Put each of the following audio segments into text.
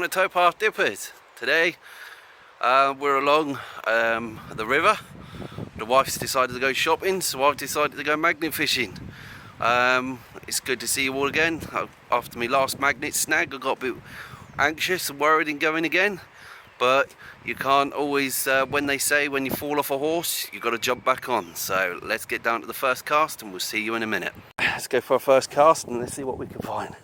welcome to Towpath Dippers. Today we're along the river. The wife's decided to go shopping, so I've decided to go magnet fishing. It's good to see you all again. After my last magnet snag, I got a bit anxious and worried in going again. But you can't always, when they say when you fall off a horse, you've got to jump back on. So let's get down to the first cast and we'll see you in a minute. Let's go for our first cast and let's see what we can find.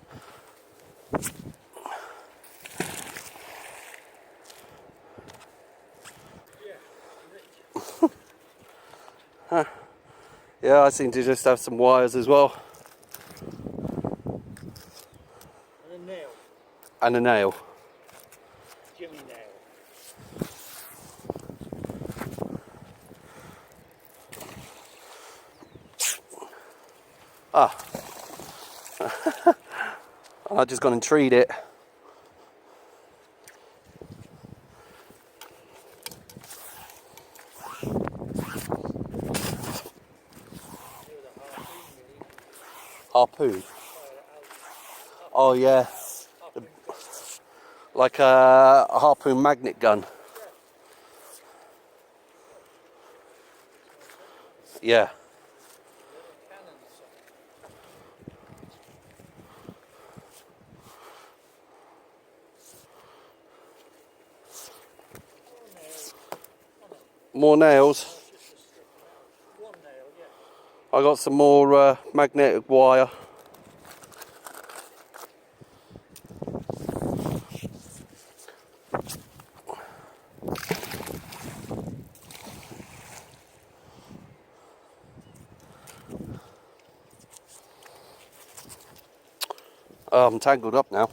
Yeah, I seem to just have some wires as well. And a nail. And a nail. Jimmy nail. Ah. I've just gone and treed it. Harpoon. Oh yeah, like a harpoon magnet gun. Yeah. More nails. I got some more magnetic wire. Oh, I'm tangled up now.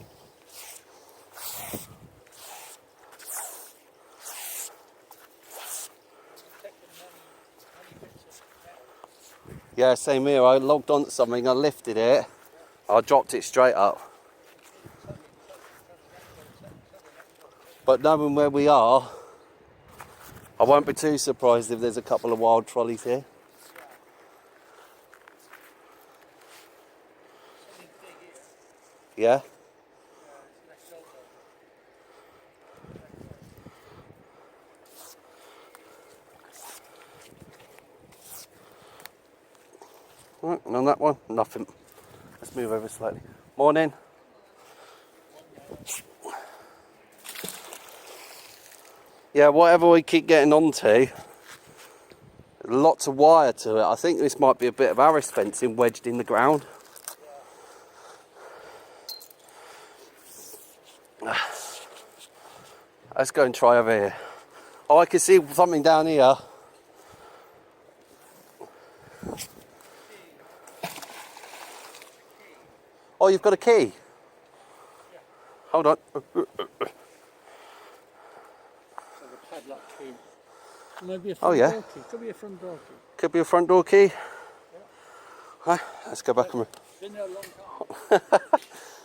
Yeah, same here. I logged onto something, I lifted it, I dropped it straight up. But knowing where we are, I won't be too surprised if there's a couple of wild trolleys here. Yeah? Right, and on that one, nothing. Let's move over slightly. Morning. Yeah, whatever we keep getting onto, lots of wire to it. I think this might be a bit of arris fencing wedged in the ground. Let's go and try over here. Oh, I can see something down here. Oh, you've got a key? Hold on. Padlock key. Maybe a front door key. Could be a front door key. Could be a front door key. Right, let's go back and... Been there a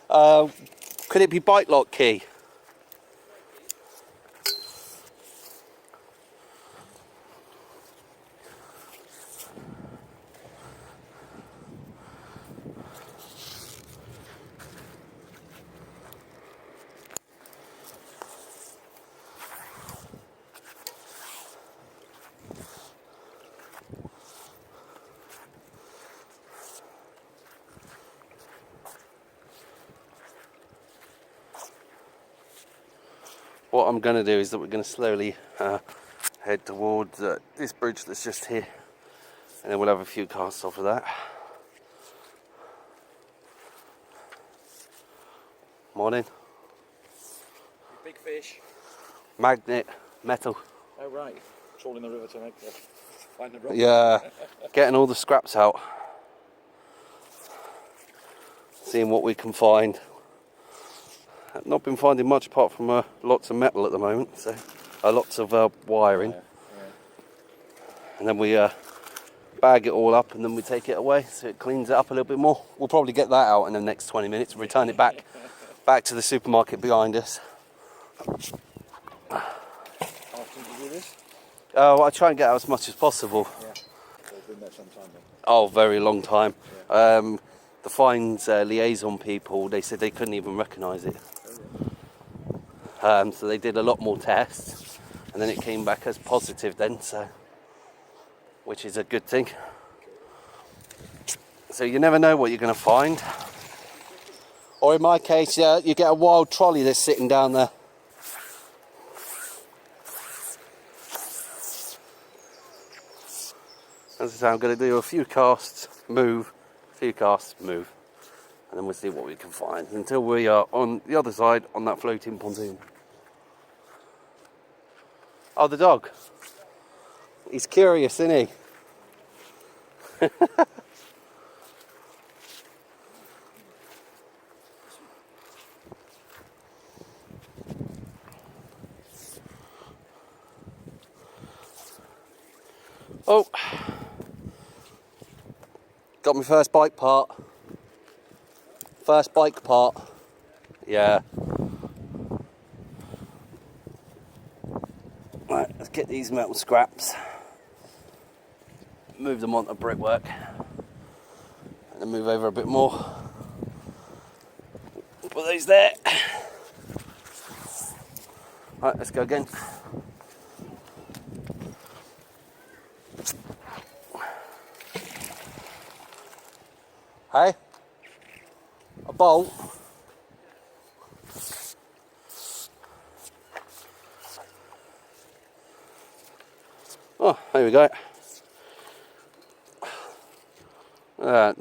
long time. Could it be bike lock key? What I'm going to do is that we're going to slowly head towards this bridge that's just here, and then we'll have a few casts off of that. Morning. Big fish. Magnet, metal. Oh right. Trawling the river to make the find the rock. Yeah, getting all the scraps out. Seeing what we can find. I've not been finding much apart from lots of metal at the moment, so lots of wiring. Yeah. And then we bag it all up and then we take it away so it cleans it up a little bit more. We'll probably get that out in the next 20 minutes and return it back to the supermarket behind us. How often do you do this? Oh, I try and get out as much as possible. Yeah. So it's been there some time then. Oh, very long time. Yeah. The fines liaison people, they said they couldn't even recognise it. Oh, yeah. So they did a lot more tests, and then it came back as positive then, so which is a good thing. So you never know what you're going to find. Or in my case, you get a wild trolley that's sitting down there. As I say, I'm going to do a few casts, move, and then we'll see what we can find until we are on the other side on that floating pontoon. Oh, the dog. He's curious, isn't he? Oh, got my first bike part. Yeah. Right, let's get these metal scraps, move them onto brickwork, and then move over a bit more. Put those there. Right, let's go again. Hey, a bolt. Oh, there we go.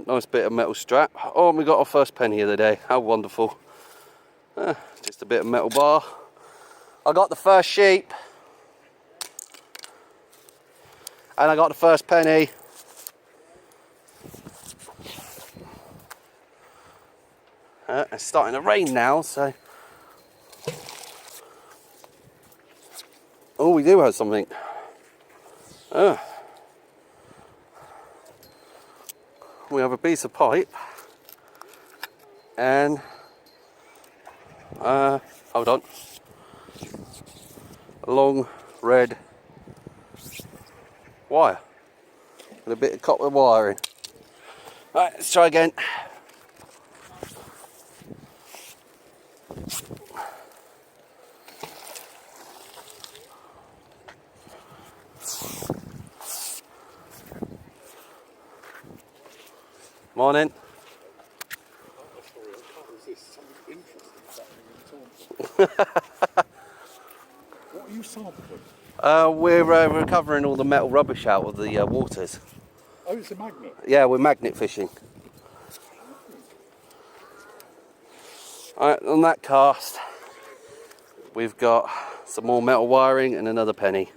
Nice bit of metal strap. Oh, and we got our first penny of the day. How wonderful. Just a bit of metal bar. I got the first sheep. And I got the first penny. It's starting to rain now, so... Oh, we do have something. We have a piece of pipe. And... hold on. A long red wire. With a bit of copper wiring. Right, let's try again. Morning. What are you sampling? We're recovering all the metal rubbish out of the waters. Oh, it's a magnet? Yeah, we're magnet fishing. Alright, on that cast, we've got some more metal wiring and another penny.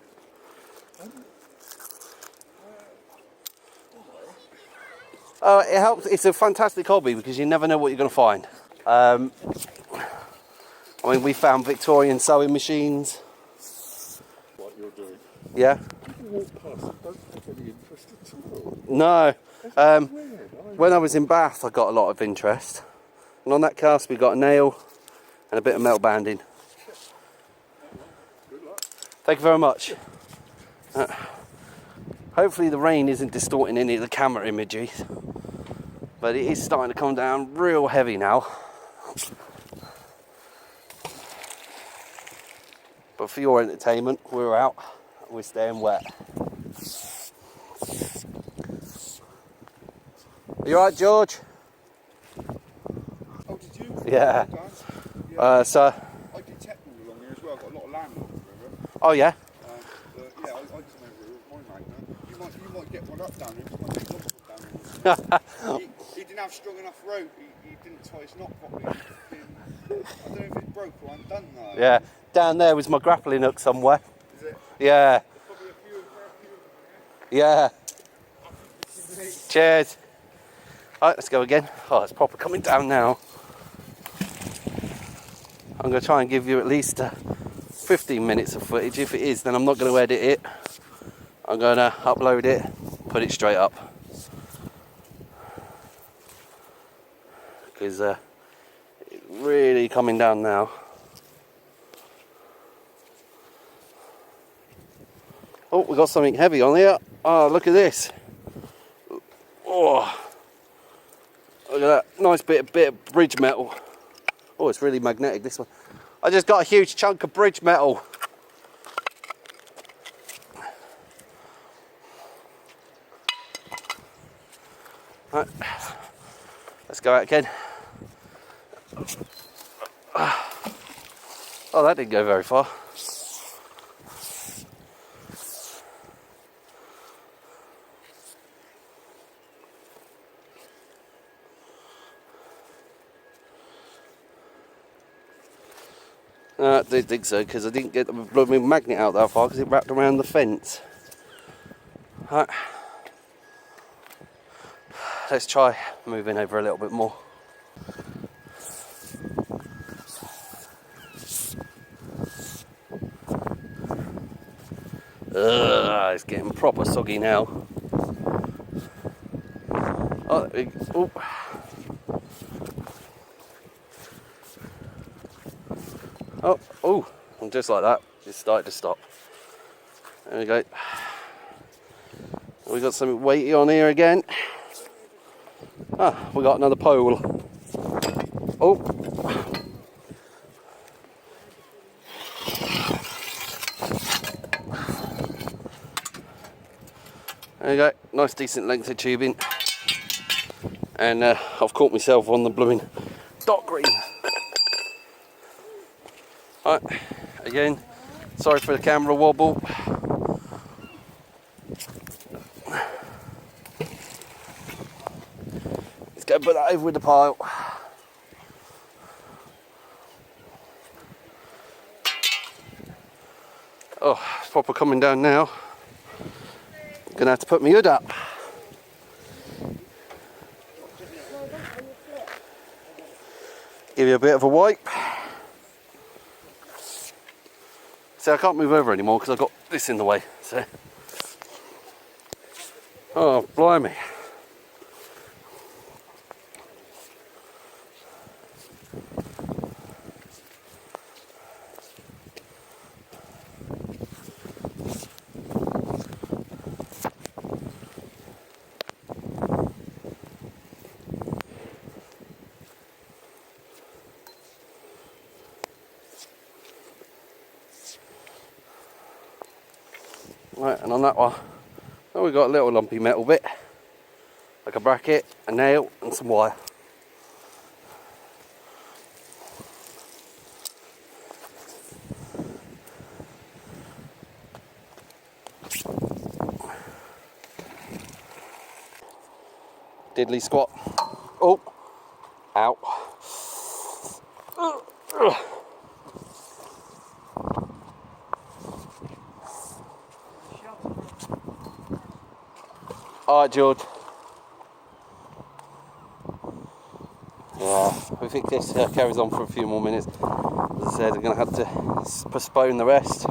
It helps. It's a fantastic hobby because you never know what you're going to find. I mean, we found Victorian sewing machines. What you're doing? Yeah. People walk past and don't have any interest at all. No. Weird, When I was in Bath, I got a lot of interest. And on that cast, we got a nail and a bit of metal banding. Good luck. Thank you very much. Hopefully the rain isn't distorting any of the camera imagery, but it is starting to come down real heavy now. But for your entertainment, we're out, we're staying wet. Are you alright, George? Oh, did you? Yeah. Yeah. So. I did technical along here as well. I've got a lot of land along the river. Oh yeah. But yeah, I come over here with my magnet. You might get one up down here. Because my big dog was down here. He didn't have strong enough rope. He didn't tie his knot properly. I don't know if it broke or undone though. Yeah. Down there was my grappling hook somewhere. Is it? Yeah. Probably a few. Yeah. Cheers. Alright, let's go again. Oh, it's proper coming down now. I'm going to try and give you at least 15 minutes of footage. If it is, then I'm not going to edit it. I'm going to upload it, put it straight up. Because it's really coming down now. Oh, we got something heavy on here. Oh, look at this. Oh, look at that. Nice bit of bridge metal. Oh, it's really magnetic, this one. I just got a huge chunk of bridge metal. Right. Let's go out again. Oh, that didn't go very far. I didn't think so, because I didn't get the blooming magnet out that far because it wrapped around the fence. Right. Let's try moving over a little bit more. It's getting proper soggy now. Oh. Oh, and just like that, it started to stop. There we go. We got something weighty on here again. We got another pole. Oh. There you go, nice decent length of tubing. And I've caught myself on the blooming dot green. Right, again, sorry for the camera wobble. Let's go put that over with the pile. Oh, it's proper coming down now. I'm gonna have to put my hood up. Give you a bit of a wipe. See, I can't move over anymore because I've got this in the way. So, oh, blimey. Right, and on that one, oh, we've got a little lumpy metal bit, like a bracket, a nail, and some wire. Diddly squat. Oh, ow. Alright, George. Yeah, we think this carries on for a few more minutes. As I said, I'm going to have to postpone the rest.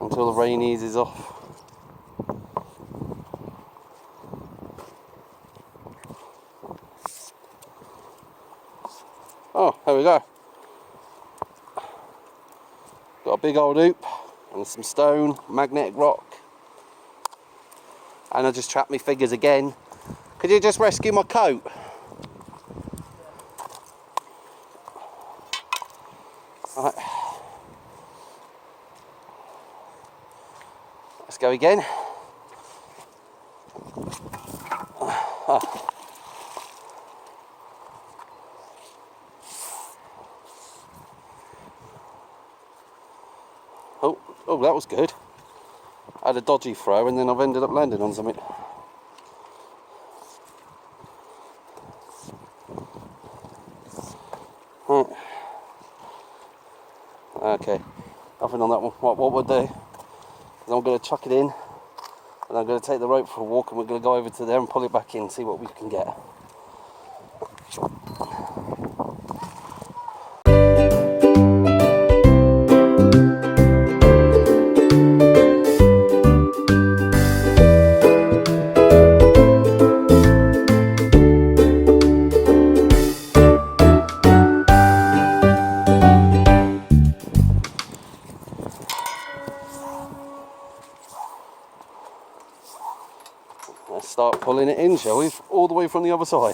Until the rain eases off. Oh, there we go. Got a big old hoop and some stone, magnetic rock. And I just trapped my figures again. Could you just rescue my coat? Right. Let's go again. Oh, that was good. I had a dodgy throw and then I've ended up landing on something. Right. Okay, nothing on that one. What we'll do is I'm going to chuck it in and I'm going to take the rope for a walk and we're going to go over to there and pull it back in and see what we can get. Let's start pulling it in, shall we? All the way from the other side.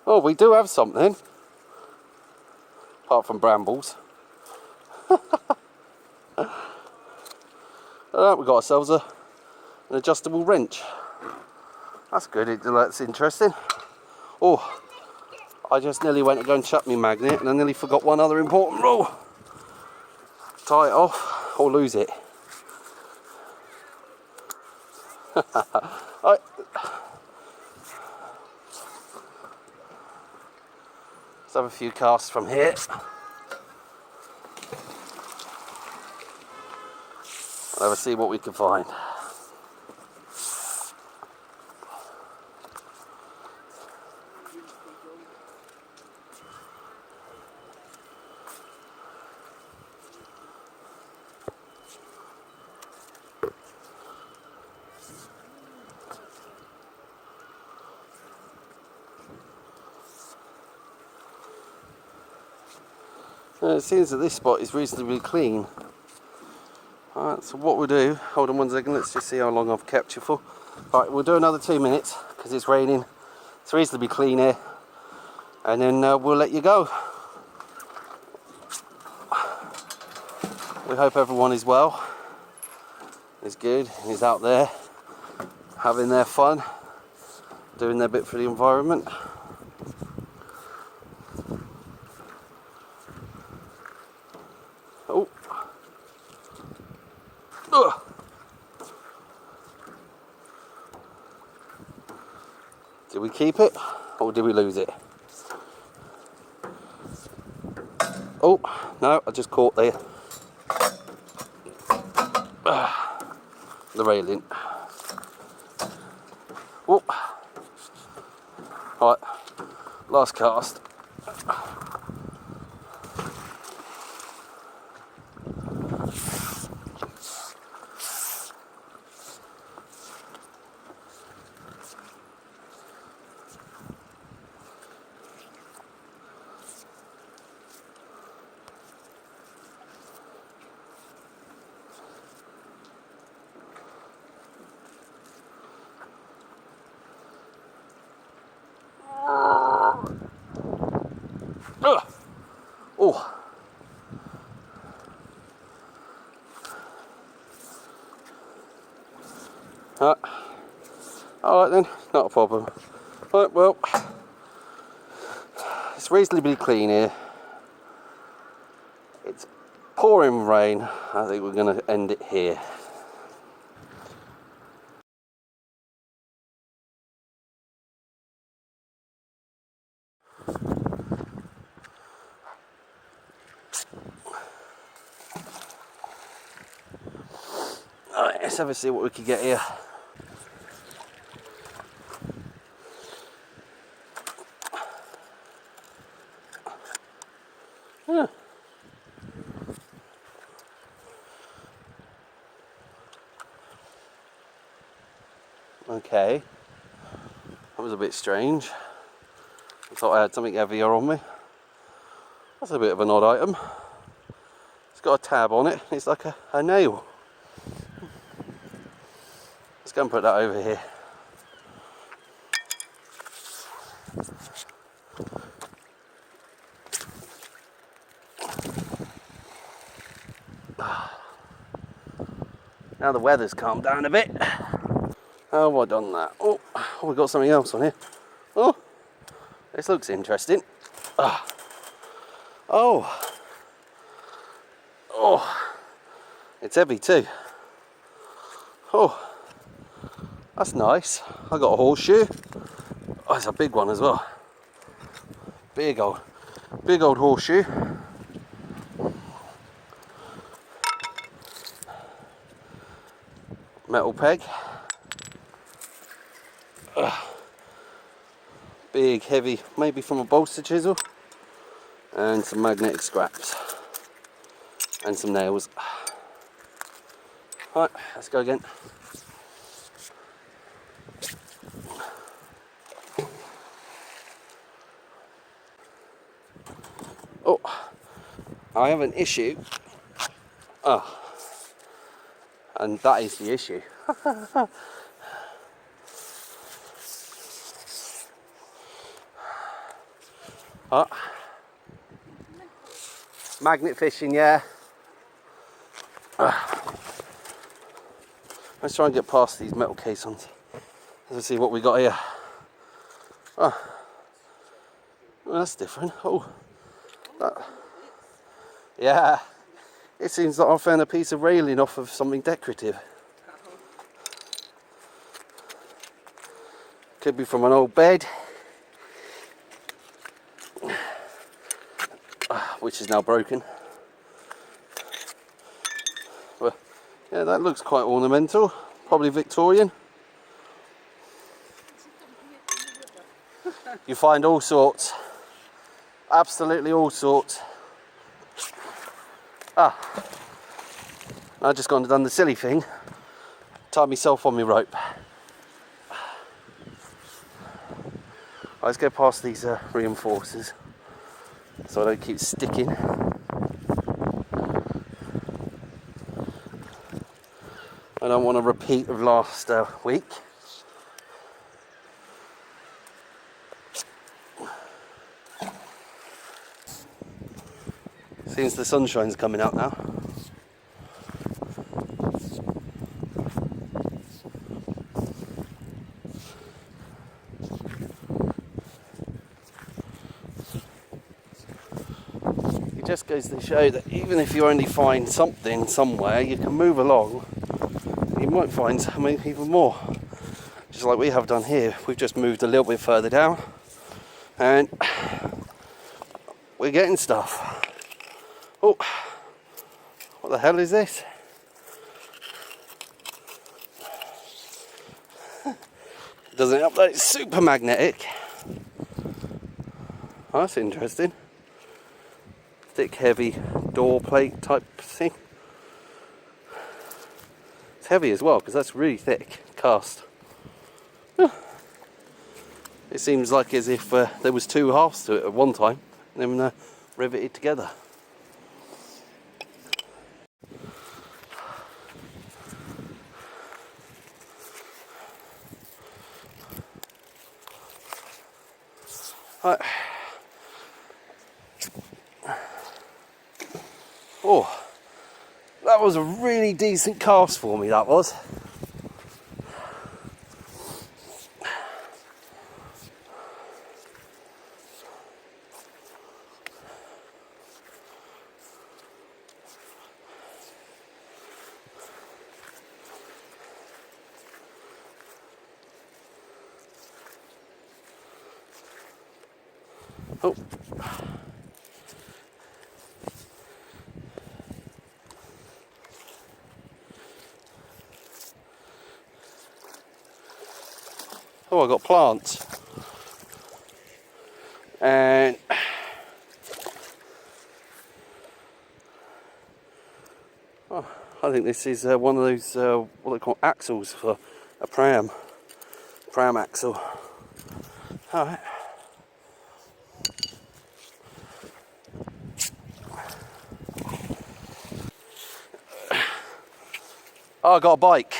Oh, we do have something. Apart from brambles. We got ourselves an adjustable wrench. That's good, that's interesting. Oh, I just nearly went to go and chuck my magnet and I nearly forgot one other important rule. Tie it off or lose it. Right. Let's have a few casts from here. I'll have a see what we can find. It seems that this spot is reasonably clean. Alright, so what we'll do, hold on 1 second, let's just see how long I've kept you for. Alright, we'll do another 2 minutes because it's raining. It's reasonably clean here. And then we'll let you go. We hope everyone is well, is good, is out there having their fun, doing their bit for the environment. Oh. Ugh. Did we keep it or did we lose it? Oh, no, I just caught the railing. Oh. Right, last cast. Oh. Alright then, not a problem. Right, well, it's reasonably clean here. It's pouring rain. I think we're going to end it here. Alright, let's have a see what we can get here. Yeah. Okay, that was a bit strange. I thought I had something heavier on me. That's a bit of an odd item. It's got a tab on it. It's like a nail. Let's go and put that over here. Now the weather's calmed down a bit. How have I done that? Oh, we've got something else on here. Oh, this looks interesting. Oh, it's heavy too. Oh, that's nice. I got a horseshoe. Oh, it's a big one as well. Big old horseshoe. Metal peg. Big, heavy, maybe from a bolster chisel. And some magnetic scraps. And some nails. Right, let's go again. Oh, I have an issue. Oh, and that is the issue. Oh. Magnet fishing, yeah. Let's try and get past these metal caissons. Let's see what we got here. Oh, well, that's different. Oh, that. Yeah. It seems like I found a piece of railing off of something decorative. Could be from an old bed, which is now broken. Well, yeah, that looks quite ornamental. Probably Victorian. You find all sorts. Absolutely all sorts. Ah, I just gone and done the silly thing. Tied myself on my rope. Let's go past these reinforcers so I don't keep sticking. I don't want a repeat of last week. Seems the sunshine's coming out now. It just goes to show that even if you only find something somewhere, you can move along. You might find something even more. Just like we have done here. We've just moved a little bit further down and we're getting stuff. Oh, what the hell is this? Doesn't help that it's super magnetic. Oh, that's interesting. Thick, heavy door plate type thing. It's heavy as well because that's really thick cast. It seems like as if there was two halves to it at one time and then riveted together. Right. Oh, that was a really decent cast for me, that was. Oh. Oh, I got plants. And oh, I think this is one of those what they call axles for a pram axle. All right. Oh, I got a bike.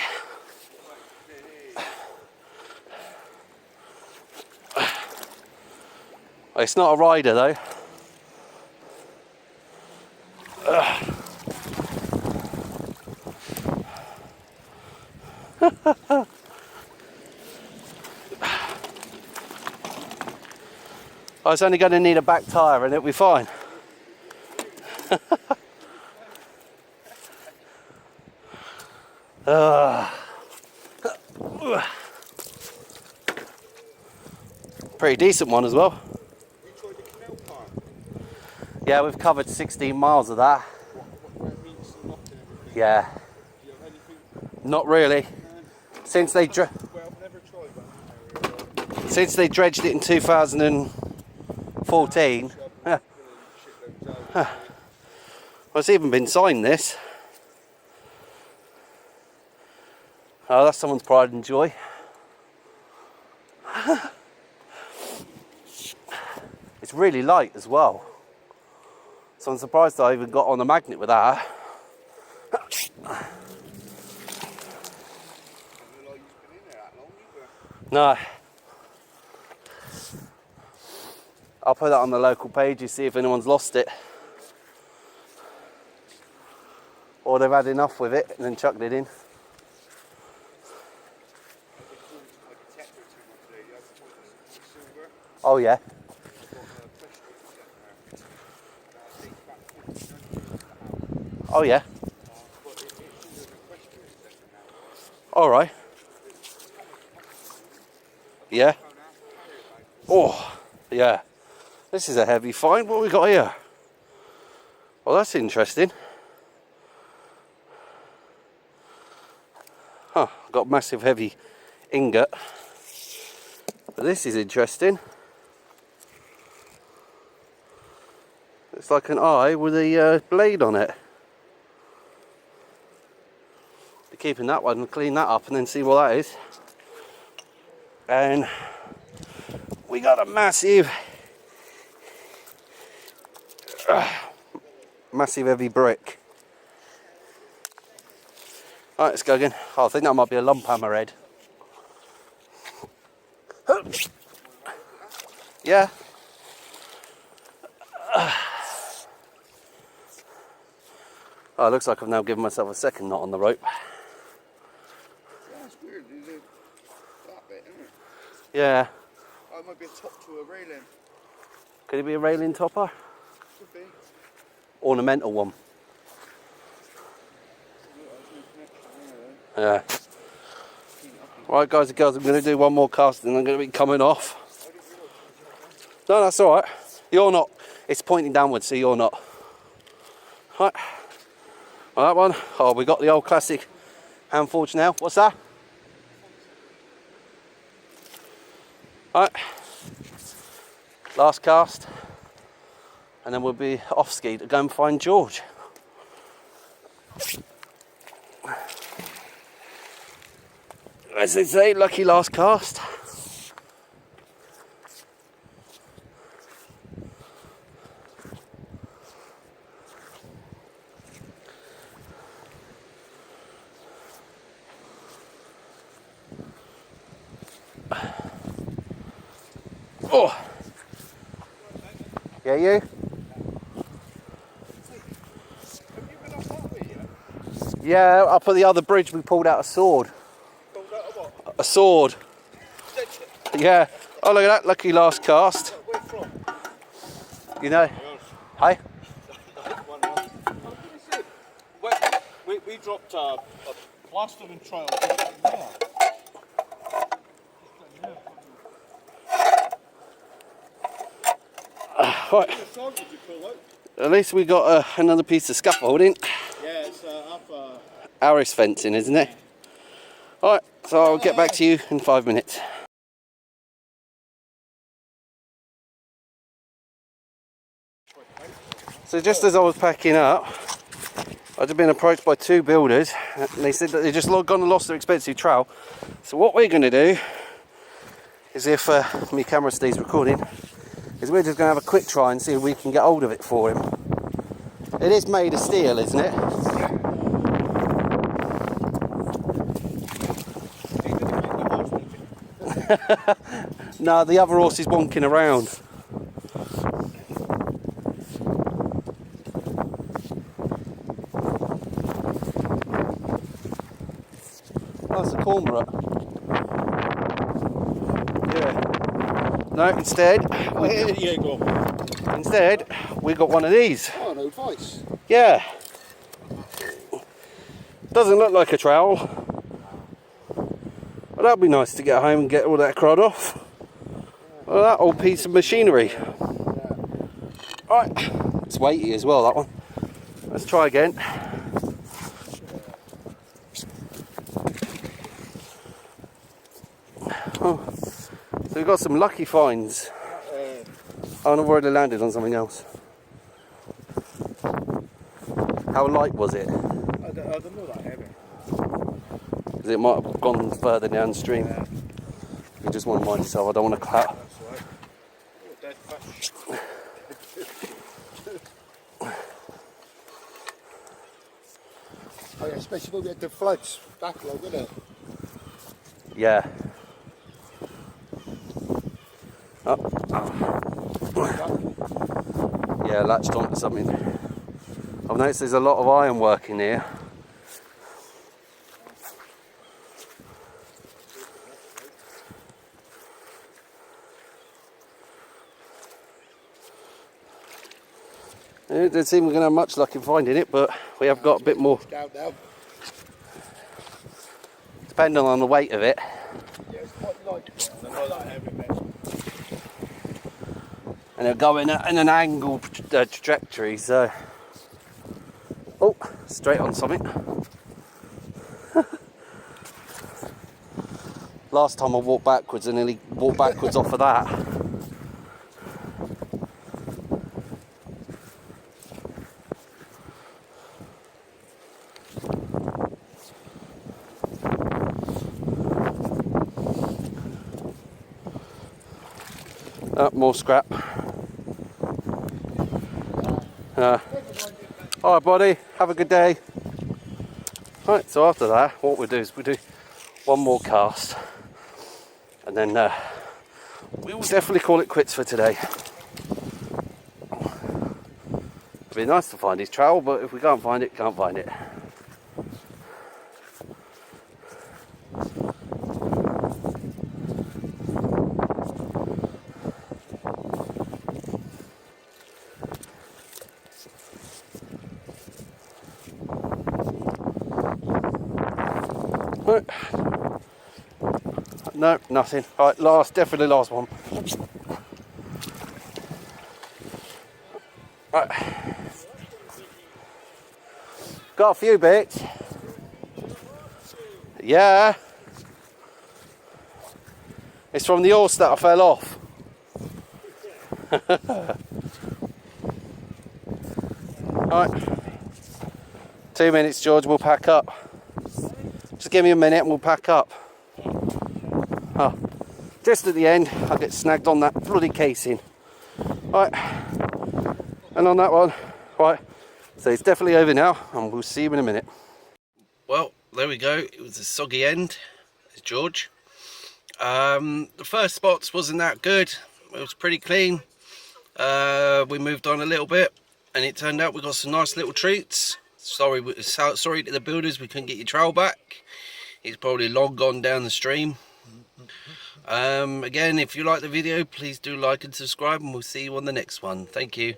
It's not a rider though. I was only going to need a back tyre and it'll be fine. Pretty decent one as well. You tried the canal part? Yeah, we've covered 16 miles of that. What meets the lock and everything? Yeah. Do you have anything? Not really. Since they Well, I've never tried that area. since they dredged it in 2014. Well, it's even been signed, this. Oh, that's someone's pride and joy. It's really light as well. So I'm surprised I even got on the magnet with that. No. I'll put that on the local page, see if anyone's lost it. Or they've had enough with it and then chucked it in. Oh yeah. Oh yeah. Alright. Yeah. Oh, yeah. This is a heavy find. What have we got here? Well, that's interesting. Huh, got massive heavy ingot. But this is interesting. It's like an eye with a blade on it. Be keeping that one, clean that up and then see what that is. And we got a massive heavy brick. Alright, let's go again. Oh, I think that might be a lump hammerhead. Yeah. Oh, it looks like I've now given myself a second knot on the rope. Yeah, that's weird. There's a flat bit, isn't it? Yeah. Oh, it might be a top to a railing. Could it be a railing topper? Could be. Ornamental one. Yeah. Right, guys and girls, I'm going to do one more cast and I'm going to be coming off. No, that's alright. You're not. It's pointing downwards, so you're not. Right. Well, that one. Oh, we got the old classic hand forge now. What's that? Right. Last cast. And then we'll be off ski to go and find George. As they say, lucky last cast. Oh, yeah, you? Yeah, up at the other bridge we pulled out a sword. A sword. Yeah. Oh, look at that. Lucky last cast. You know. Hi. We dropped a plastering trial. Right. At least we got another piece of scaffolding. Yeah, it's up. Arris fencing, isn't it? Alright, so I'll get back to you in 5 minutes. So just as I was packing up, I'd been approached by 2 builders and they said that they just gone and lost their expensive trowel. So what we're going to do is, if my camera stays recording, is we're just going to have a quick try and see if we can get hold of it for him. It is made of steel, isn't it? No, the other horse is wonking around. Oh, it's a cormorant. Yeah. No, instead we got one of these. Oh, no vice. Yeah. Doesn't look like a trowel. But that'd be nice to get home and get all that crud off. Well, that old piece of machinery. Alright. It's weighty as well, that one. Let's try again. Oh. So we've got some lucky finds. Oh, I've already landed on something else. How light was it? I don't know that heavy. Because it might have gone further downstream. Yeah. You just want to mind yourself, I don't want to cut. That's right. Oh, dead fish. Oh, yeah, especially when we had the floods back low, wasn't it? Yeah. Oh. Yeah, latched onto something. I've noticed there's a lot of iron work in here. It doesn't seem we're going to have much luck in finding it, but we have got a bit more. Down now. Depending on the weight of it. Yeah, it's quite light. I don't know that heavy, mate. And it'll go in an angled trajectory, so. Oh, straight on something. Last time I walked backwards and nearly walked backwards off of that. More scrap. Alright buddy, have a good day. Right, so after that, what we do is we do one more cast. And then we will definitely call it quits for today. It'd be nice to find his trowel, but if we can't find it, can't find it. No, nothing. Alright, definitely last one. Right. Got a few bits. Yeah. It's from the horse that I fell off. Alright. 2 minutes, George, we'll pack up. Just give me a minute and we'll pack up. Oh, just at the end, I get snagged on that bloody casing. Right, and on that one, right, so it's definitely over now, and we'll see you in a minute. Well, there we go, it was a soggy end, it's George. The first spots wasn't that good, it was pretty clean. We moved on a little bit, and it turned out we got some nice little treats. Sorry to the builders, we couldn't get your trowel back. It's probably long gone down the stream. Again, if you like the video, please do like and subscribe, and we'll see you on the next one. Thank you.